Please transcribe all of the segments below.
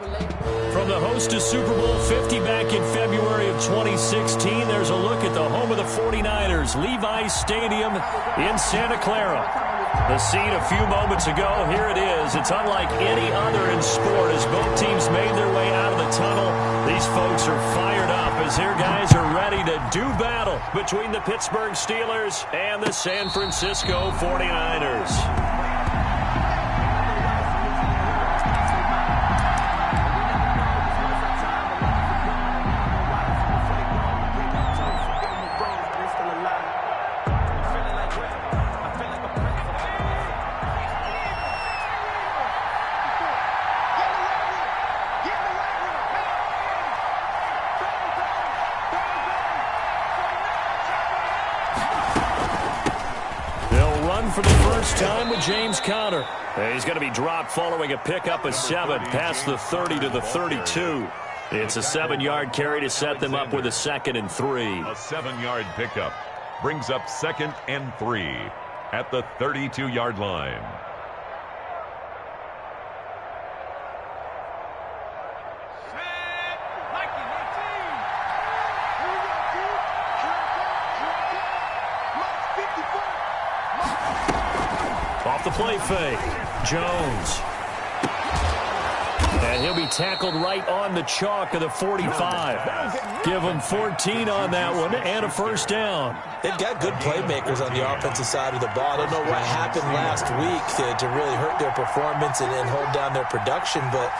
From the host to Super Bowl 50 back in February of 2016, there's a look at the home of the 49ers, Levi's Stadium in Santa Clara. The scene a few moments ago, here it is. It's unlike any other in sport as both teams made their way out of the tunnel. These folks are fired up as their guys are ready to do battle between the Pittsburgh Steelers and the San Francisco 49ers. For the first time with James Conner. He's going to be dropped following a pickup of 7 past the 30 to the 32. It's a 7-yard carry to set them up with a 2nd and 3. A 7-yard pickup brings up 2nd and 3 at the 32-yard line. Off the play fake, Jones. And he'll be tackled right on the chalk of the 45. Give him 14 on that one and a first down. They've got good playmakers on the offensive side of the ball. I don't know what happened last week to really hurt their performance and hold down their production, but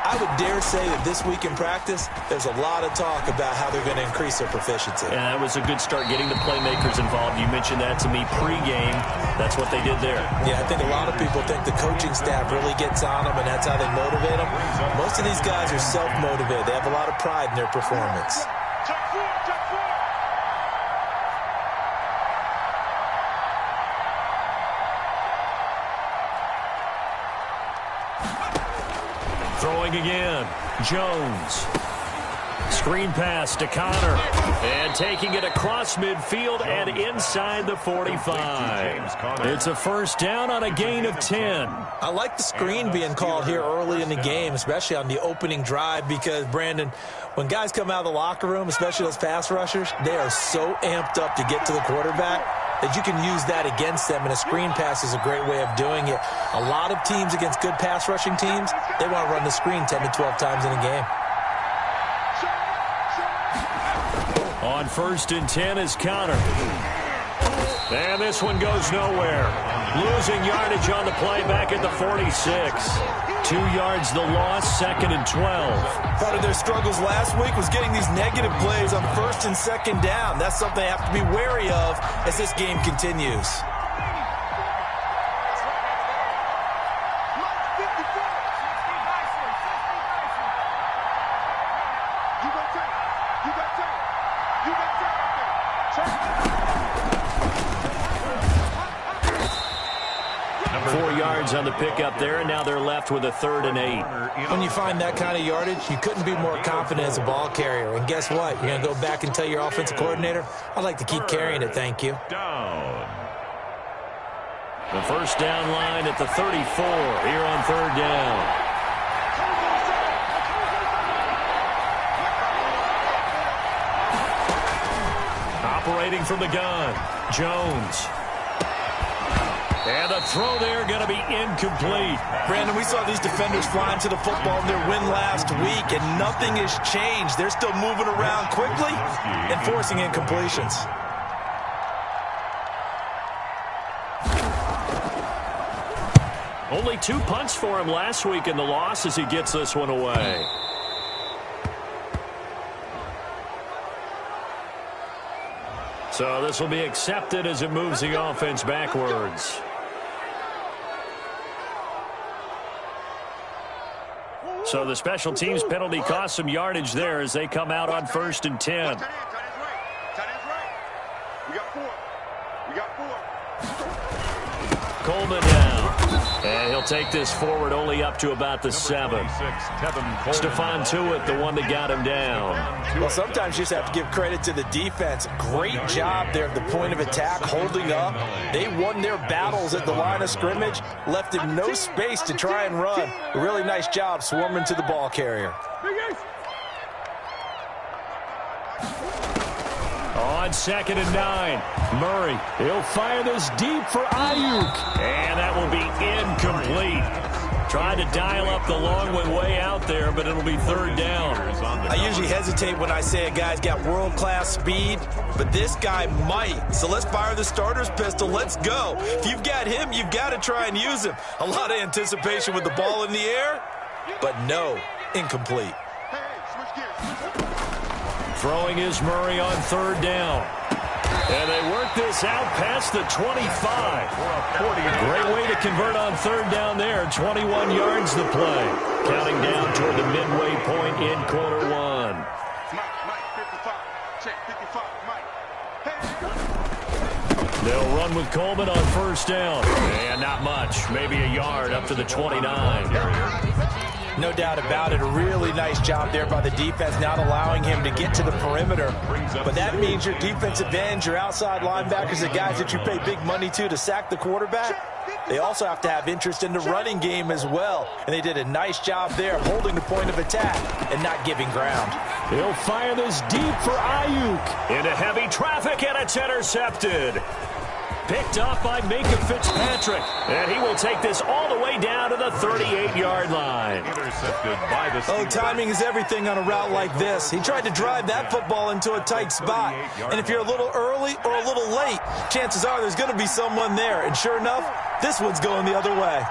I would dare say that this week in practice, there's a lot of talk about how they're going to increase their proficiency. And that was a good start getting the playmakers involved. You mentioned that to me pregame. That's what they did there. Yeah, I think a lot of people think the coaching staff really gets on them, and that's how they motivate them. Most of these guys are self-motivated. They have a lot of pride in their performance. Throwing again, Jones. Screen pass to Conner. And taking it across midfield and inside the 45. It's a first down on a gain of 10. I like the screen being called here early in the game, especially on the opening drive, because, Brandon, when guys come out of the locker room, especially those pass rushers, they are so amped up to get to the quarterback that you can use that against them, and a screen pass is a great way of doing it. A lot of teams against good pass rushing teams, they want to run the screen 10 to 12 times in a game. On 1st and 10 is Conner. And this one goes nowhere. Losing yardage on the play back at the 46. 2 yards the loss, 2nd and 12. Part of their struggles last week was getting these negative plays on 1st and 2nd down. That's something they have to be wary of as this game continues. On the pickup there, and now they're left with a 3rd and 8. When you find that kind of yardage, you couldn't be more confident as a ball carrier. And guess what? You're going to go back and tell your offensive coordinator, I'd like to keep carrying it, thank you. Down. The first down line at the 34 here on 3rd down. Operating from the gun, Jones. And the throw there going to be incomplete. Brandon, we saw these defenders flying to the football in their win last week, and nothing has changed. They're still moving around quickly and forcing incompletions. Only 2 punts for him last week in the loss as he gets this one away. So this will be accepted as it moves the offense backwards. So the special teams penalty cost some yardage there as they come out on 1st and 10. Coleman down. And he'll take this forward only up to about the 7. Stephon Tuitt, the one that got him down. Well, sometimes you just have to give credit to the defense. Great job there at the point of attack, holding up. They won their battles at the line of scrimmage, left him no space to try and run. A really nice job swarming to the ball carrier. On 2nd and 9, Murray, he'll fire this deep for Ayuk. And that will be incomplete. Trying to dial up the long one way out there, but it'll be 3rd down. I usually hesitate when I say a guy's got world-class speed, but this guy might. So let's fire the starter's pistol. Let's go. If you've got him, you've got to try and use him. A lot of anticipation with the ball in the air, but no, incomplete. Throwing is Murray on 3rd down. And they work this out past the 25. Great way to convert on 3rd down there. 21 yards the play. Counting down toward the midway point in quarter 1. They'll run with Coleman on 1st down. And not much. Maybe a yard up to the 29. No doubt about it. A really nice job there by the defense, not allowing him to get to the perimeter. But that means your defensive ends, your outside linebackers, the guys that you pay big money to sack the quarterback, they also have to have interest in the running game as well. And they did a nice job there holding the point of attack and not giving ground. He'll fire this deep for Ayuk. Into heavy traffic, and it's intercepted. Picked off by Minka Fitzpatrick. And he will take this all the way down to the 38-yard line. Intercepted by the Steelers. Oh, timing is everything on a route like this. He tried to drive that football into a tight spot. And if you're a little early or a little late, chances are there's going to be someone there. And sure enough, this one's going the other way.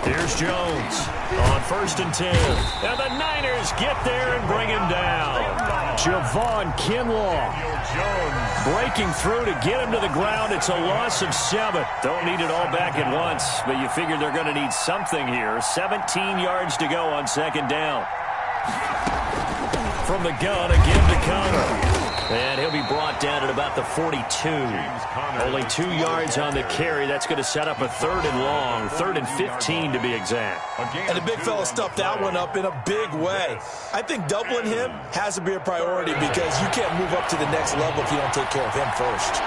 Here's Jones on 1st and 10. And the Niners get there and bring him down. Javon Kinlaw breaking through to get him to the ground. It's a loss of 7. Don't need it all back at once, but you figure they're going to need something here. 17 yards to go on 2nd down. From the gun, again to Connor. And he'll be brought down at about the 42. Only 2 yards on the carry. That's going to set up a 3rd and long. 3rd and 15 to be exact. And the big fella stuffed that one up in a big way. I think doubling him has to be a priority because you can't move up to the next level if you don't take care of him first.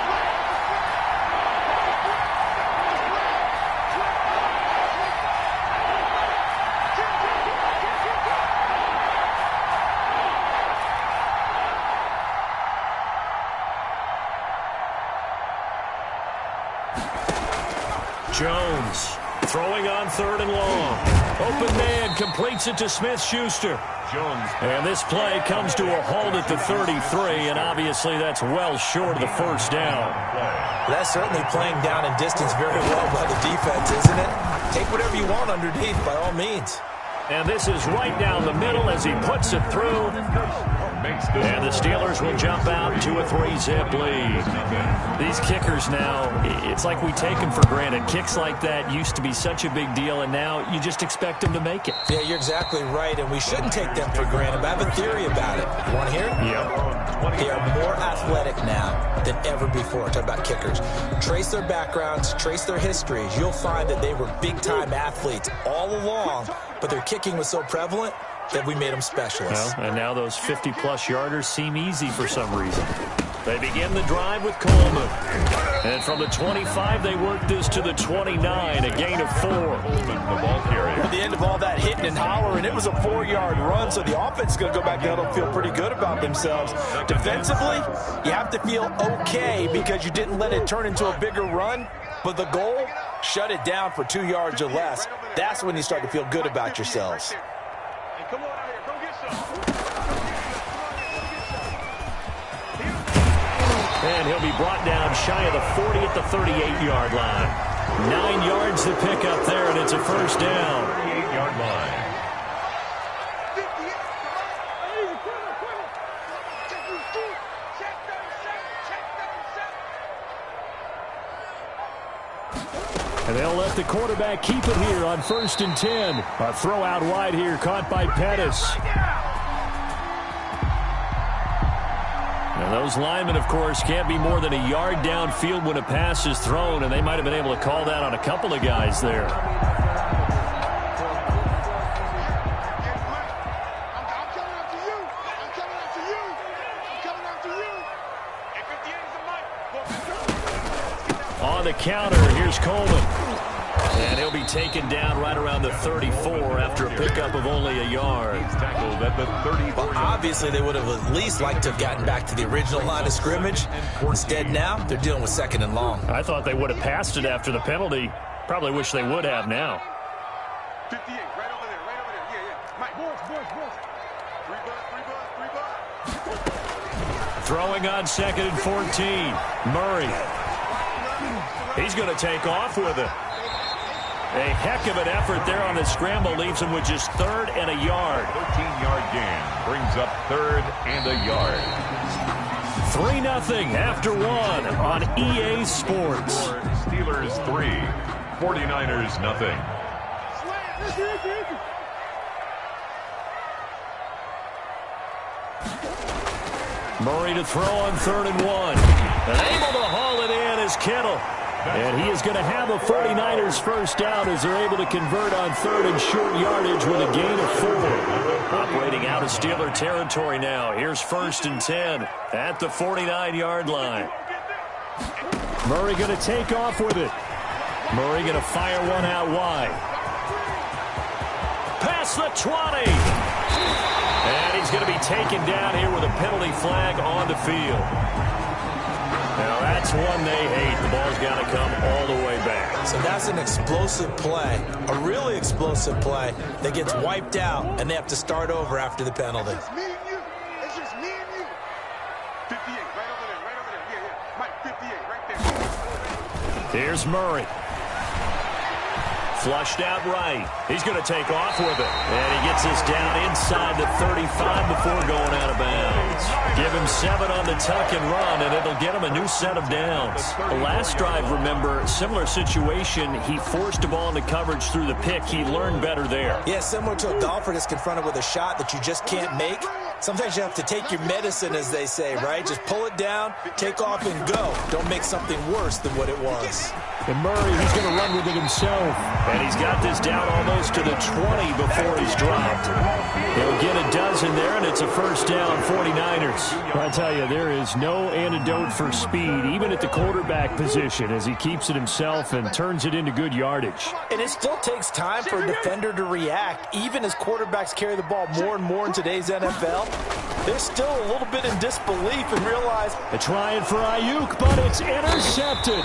Jones throwing on 3rd and long. Open man completes it to Smith-Schuster. Jones. And this play comes to a halt at the 33, and obviously that's well short of the 1st down. That's certainly playing down in distance very well by the defense, isn't it? Take whatever you want underneath, by all means. And this is right down the middle as he puts it through. And the Steelers will jump out to a 3-zip lead. These kickers now, it's like we take them for granted. Kicks like that used to be such a big deal, and now you just expect them to make it. Yeah, you're exactly right, and we shouldn't take them for granted. But I have a theory about it. You want to hear it? Yep. They are more athletic now than ever before. Talk about kickers. Trace their backgrounds, trace their histories. You'll find that they were big-time athletes all along, but their kicking was so prevalent that we made them specialists. Well, and now those 50-plus yarders seem easy for some reason. They begin the drive with Coleman. And from the 25, they work this to the 29, a gain of 4. The ball carrier. At the end of all that hitting and hollering, it was a 4-yard run, so the offense is going to go back down and feel pretty good about themselves. Defensively, you have to feel okay because you didn't let it turn into a bigger run, but the goal, shut it down for 2 yards or less. That's when you start to feel good about yourselves. Come on out here, go get some. And he'll be brought down shy of the 40 at the 38-yard line. 9 yards to pick up there, and it's a 1st down. 38-yard line. And they'll let the quarterback keep it here on 1st and 10. A throw out wide here, caught by Pettis. Now those linemen, of course, can't be more than a yard downfield when a pass is thrown, and they might have been able to call that on a couple of guys there. On the counter, here's Coleman. And he'll be taken down right around the 34 after a pickup of only a yard. He's tackled at the 34. Well, obviously, they would have at least liked to have gotten back to the original line of scrimmage. Instead, now, they're dealing with 2nd and long. I thought they would have passed it after the penalty. Probably wish they would have now. 58, right over there, right over there. Yeah. Mike, boys. Three butt. Throwing on 2nd and 14. Murray. He's going to take off with it. A heck of an effort there on the scramble. Leaves him with just 3rd and a yard. 13-yard gain brings up 3rd and a yard. 3-0 after 1 on EA Sports. Steelers 3, 49ers nothing. Murray to throw on 3rd and 1. And able to haul it in is Kittle. And he is going to have a 49ers first down as they're able to convert on 3rd and short yardage with a gain of 4. Operating out of Steeler territory now. Here's 1st and 10 at the 49-yard line. Murray going to take off with it. Murray going to fire one out wide. Past the 20. And he's going to be taken down here with a penalty flag on the field. Now, that's one they hate. The ball's got to come all the way back. So that's an explosive play, a really explosive play that gets wiped out, and they have to start over after the penalty. It's just me and you. 58, right over there, right over there. Yeah. Mike, 58, right there. Here's Murray. Flushed out right. He's going to take off with it. And he gets this down inside the 35 before going out of bounds. Give him 7 on the tuck and run, and it'll get him a new set of downs. The last drive, remember, similar situation. He forced the ball into coverage through the pick. He learned better there. Yeah, similar to a golfer that's confronted with a shot that you just can't make. Sometimes you have to take your medicine, as they say, right? Just pull it down, take off, and go. Don't make something worse than what it was. And Murray, he's going to run with it himself. And he's got this down almost to the 20 before he's dropped. He'll get a dozen there, and it's a first down, 49ers. I tell you, there is no antidote for speed, even at the quarterback position, as he keeps it himself and turns it into good yardage. And it still takes time for a defender to react, even as quarterbacks carry the ball more and more in today's NFL. They're still a little bit in disbelief and realize they're trying for Ayuk, but it's intercepted.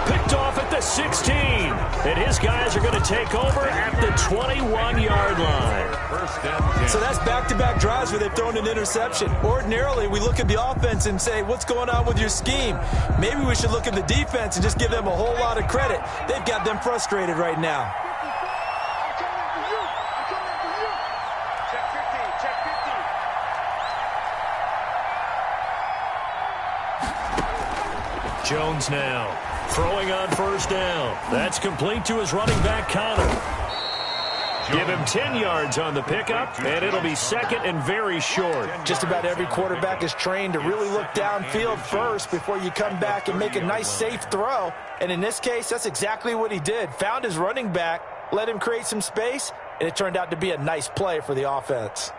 Picked off at the 16. And his guys are going to take over at the 21-yard line. So that's back-to-back drives where they've thrown an interception. Ordinarily, we look at the offense and say, what's going on with your scheme? Maybe we should look at the defense and just give them a whole lot of credit. They've got them frustrated right now. Jones now throwing on first down. That's complete to his running back, Connor. Give him 10 yards on the pickup, and it'll be 2nd and very short. Just about every quarterback is trained to really look downfield first before you come back and make a nice, safe throw. And in this case, that's exactly what he did. Found his running back, let him create some space, and it turned out to be a nice play for the offense.